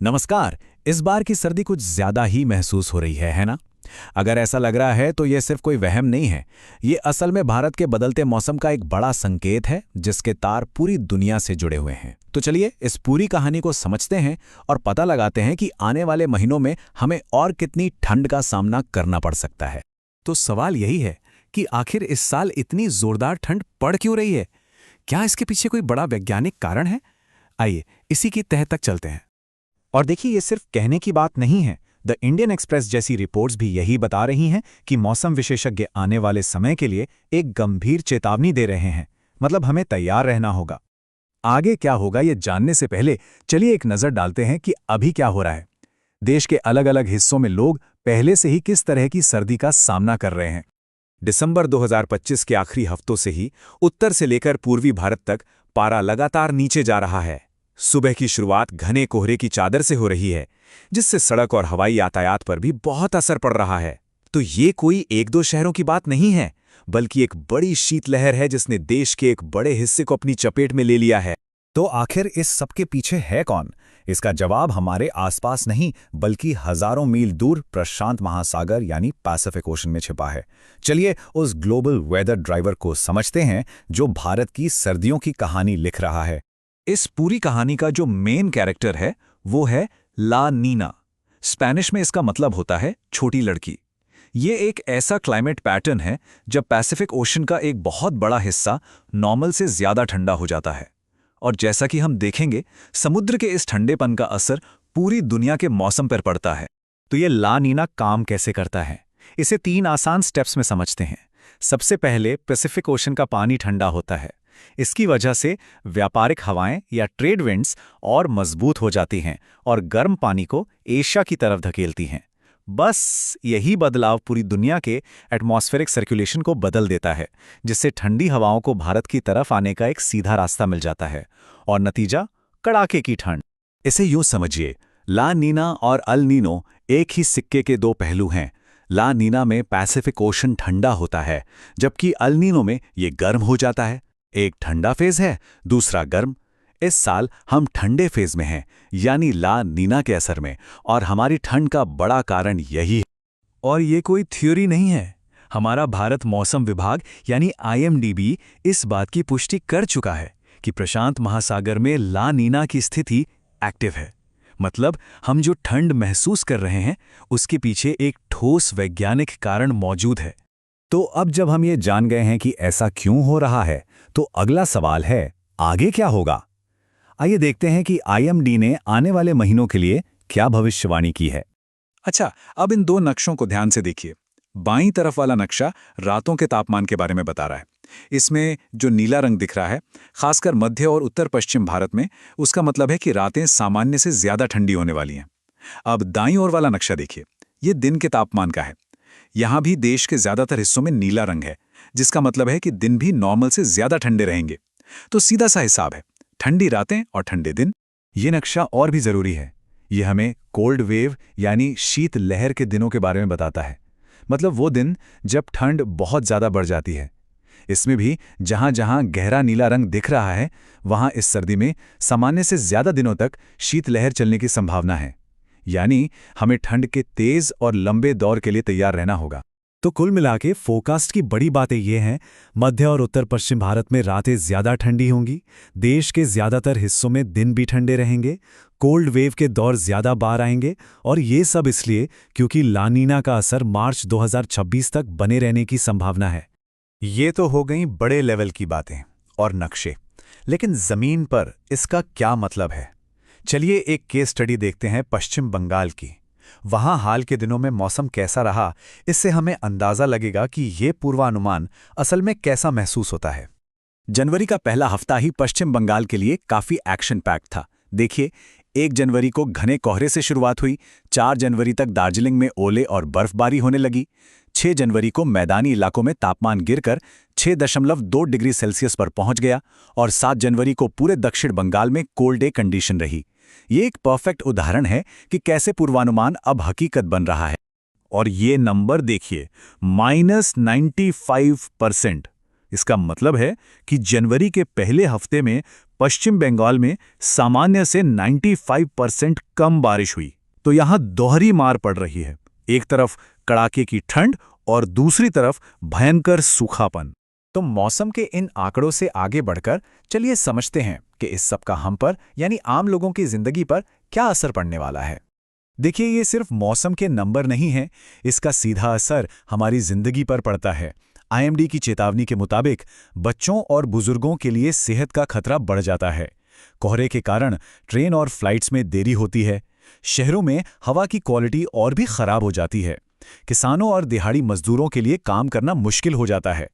नमस्कार। इस बार की सर्दी कुछ ज्यादा ही महसूस हो रही है ना? अगर ऐसा लग रहा है तो ये सिर्फ कोई वहम नहीं है। ये असल में भारत के बदलते मौसम का एक बड़ा संकेत है जिसके तार पूरी दुनिया से जुड़े हुए हैं। तो चलिए इस पूरी कहानी को समझते हैं और पता लगाते हैं कि आने वाले महीनों में हमें और कितनी ठंड का सामना करना पड़ सकता है। तो सवाल यही है कि आखिर इस साल इतनी जोरदार ठंड पड़ क्यों रही है? क्या इसके पीछे कोई बड़ा वैज्ञानिक कारण है? आइए इसी की तह तक चलते हैं। और देखिए, ये सिर्फ कहने की बात नहीं है। द इंडियन एक्सप्रेस जैसी रिपोर्ट्स भी यही बता रही हैं कि मौसम विशेषज्ञ आने वाले समय के लिए एक गंभीर चेतावनी दे रहे हैं। मतलब हमें तैयार रहना होगा। आगे क्या होगा ये जानने से पहले चलिए एक नज़र डालते हैं कि अभी क्या हो रहा है। देश के अलग अलग हिस्सों में लोग पहले से ही किस तरह की सर्दी का सामना कर रहे हैं। दिसंबर 2025 के आखिरी हफ्तों से ही उत्तर से लेकर पूर्वी भारत तक पारा लगातार नीचे जा रहा है। सुबह की शुरुआत घने कोहरे की चादर से हो रही है, जिससे सड़क और हवाई यातायात पर भी बहुत असर पड़ रहा है। तो ये कोई एक दो शहरों की बात नहीं है, बल्कि एक बड़ी शीतलहर है जिसने देश के एक बड़े हिस्से को अपनी चपेट में ले लिया है। तो आखिर इस सब के पीछे है कौन? इसका जवाब हमारे आसपास नहीं बल्कि हजारों मील दूर प्रशांत महासागर यानी पैसिफिक ओशन में छिपा है। चलिए उस ग्लोबल वेदर ड्राइवर को समझते हैं जो भारत की सर्दियों की कहानी लिख रहा है। इस पूरी कहानी का जो मेन कैरेक्टर है वो है ला नीना। स्पेनिश में इसका मतलब होता है छोटी लड़की। ये एक ऐसा क्लाइमेट पैटर्न है जब पैसिफिक ओशन का एक बहुत बड़ा हिस्सा नॉर्मल से ज्यादा ठंडा हो जाता है। और जैसा कि हम देखेंगे, समुद्र के इस ठंडेपन का असर पूरी दुनिया के मौसम पर पड़ता है। तो ये ला नीना काम कैसे करता है, इसे 3 आसान स्टेप्स में समझते हैं। सबसे पहले पैसिफिक ओशन का पानी ठंडा होता है। इसकी वजह से व्यापारिक हवाएं या ट्रेड विंड्स और मजबूत हो जाती हैं और गर्म पानी को एशिया की तरफ धकेलती हैं। बस यही बदलाव पूरी दुनिया के एटमॉस्फेरिक सर्कुलेशन को बदल देता है, जिससे ठंडी हवाओं को भारत की तरफ आने का एक सीधा रास्ता मिल जाता है और नतीजा कड़ाके की ठंड। इसे यूं समझिए, ला नीना और अल नीनो एक ही सिक्के के दो पहलू हैं। ला नीना में पैसिफिक ओशन ठंडा होता है, जबकि अल नीनो में ये गर्म हो जाता है। एक ठंडा फेज है, दूसरा गर्म। इस साल हम ठंडे फेज में हैं, यानी ला नीना के असर में, और हमारी ठंड का बड़ा कारण यही है। और ये कोई थ्योरी नहीं है। हमारा भारत मौसम विभाग यानी IMDB इस बात की पुष्टि कर चुका है कि प्रशांत महासागर में ला नीना की स्थिति एक्टिव है। मतलब हम जो ठंड महसूस कर रहे हैं उसके पीछे एक ठोस वैज्ञानिक कारण मौजूद है। तो अब जब हम ये जान गए हैं कि ऐसा क्यों हो रहा है, तो अगला सवाल है, आगे क्या होगा? आइए देखते हैं कि IMD ने आने वाले महीनों के लिए क्या भविष्यवाणी की है। अच्छा, अब इन 2 नक्शों को ध्यान से देखिए। बाईं तरफ वाला नक्शा रातों के तापमान के बारे में बता रहा है। इसमें जो नीला रंग दिख रहा है, खासकर मध्य और उत्तर पश्चिम भारत में, उसका मतलब है कि रातें सामान्य से ज्यादा ठंडी होने वाली हैं। अब दाईं ओर वाला नक्शा देखिए, ये दिन के तापमान का है। यहां भी देश के ज्यादातर हिस्सों में नीला रंग है, जिसका मतलब है कि दिन भी नॉर्मल से ज्यादा ठंडे रहेंगे। तो सीधा सा हिसाब है, ठंडी रातें और ठंडे दिन। ये नक्शा और भी जरूरी है। ये हमें कोल्ड वेव यानी शीत लहर के दिनों के बारे में बताता है। मतलब वो दिन जब ठंड बहुत ज्यादा बढ़ जाती है। इसमें भी जहां जहां गहरा नीला रंग दिख रहा है, वहां इस सर्दी में सामान्य से ज्यादा दिनों तक शीतलहर चलने की संभावना है। यानी हमें ठंड के तेज और लंबे दौर के लिए तैयार रहना होगा। तो कुल मिला के फोरकास्ट की बड़ी बातें ये हैं, मध्य और उत्तर पश्चिम भारत में रातें ज्यादा ठंडी होंगी, देश के ज्यादातर हिस्सों में दिन भी ठंडे रहेंगे, कोल्ड वेव के दौर ज्यादा बार आएंगे, और ये सब इसलिए क्योंकि ला नीना का असर मार्च 2026 तक बने रहने की संभावना है। ये तो हो गई बड़े लेवल की बातें और नक्शे, लेकिन जमीन पर इसका क्या मतलब है? चलिए एक केस स्टडी देखते हैं पश्चिम बंगाल की। वहां हाल के दिनों में मौसम कैसा रहा, इससे हमें अंदाजा लगेगा कि ये पूर्वानुमान असल में कैसा महसूस होता है। जनवरी का पहला हफ्ता ही पश्चिम बंगाल के लिए काफी एक्शन पैक्ड था। देखिए, 1 जनवरी को घने कोहरे से शुरुआत हुई, 4 जनवरी तक दार्जिलिंग में ओले और बर्फबारी होने लगी, 6 जनवरी को मैदानी इलाकों में तापमान गिरकर 6.2 डिग्री सेल्सियस पर पहुंच गया, और 7 जनवरी को पूरे दक्षिण बंगाल में कोल्ड डे कंडीशन रही। ये एक परफेक्ट उदाहरण है कि कैसे पूर्वानुमान अब हकीकत बन रहा है। और ये नंबर देखिए, -95%। इसका मतलब है कि जनवरी के पहले हफ्ते में पश्चिम बंगाल में सामान्य से 95% कम बारिश हुई। तो यहाँ दोहरी मार पड़ रही है, एक तरफ कड़ाके की ठंड और दूसरी तरफ भयंकर सूखापन। तो मौसम के इन आंकड़ों से आगे बढ़कर चलिए समझते हैं कि इस सब का हम पर यानी आम लोगों की जिंदगी पर क्या असर पड़ने वाला है। देखिए, ये सिर्फ मौसम के नंबर नहीं है, इसका सीधा असर हमारी जिंदगी पर पड़ता है। आईएमडी की चेतावनी के मुताबिक बच्चों और बुजुर्गों के लिए सेहत का खतरा बढ़ जाता है। कोहरे के कारण ट्रेन और फ्लाइट्स में देरी होती है। शहरों में हवा की क्वालिटी और भी खराब हो जाती है। किसानों और दिहाड़ी मजदूरों के लिए काम करना मुश्किल हो जाता है।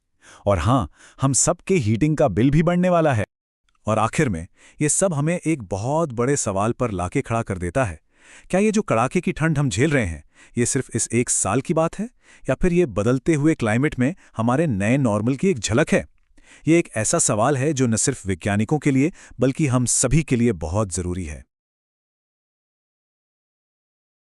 और हाँ, हम सबके हीटिंग का बिल भी बढ़ने वाला है। और आखिर में ये सब हमें एक बहुत बड़े सवाल पर लाके खड़ा कर देता है। क्या ये जो कड़ाके की ठंड हम झेल रहे हैं, ये सिर्फ इस एक साल की बात है, या फिर ये बदलते हुए क्लाइमेट में हमारे नए नॉर्मल की एक झलक है? ये एक ऐसा सवाल है जो न सिर्फ वैज्ञानिकों के लिए बल्कि हम सभी के लिए बहुत ज़रूरी है।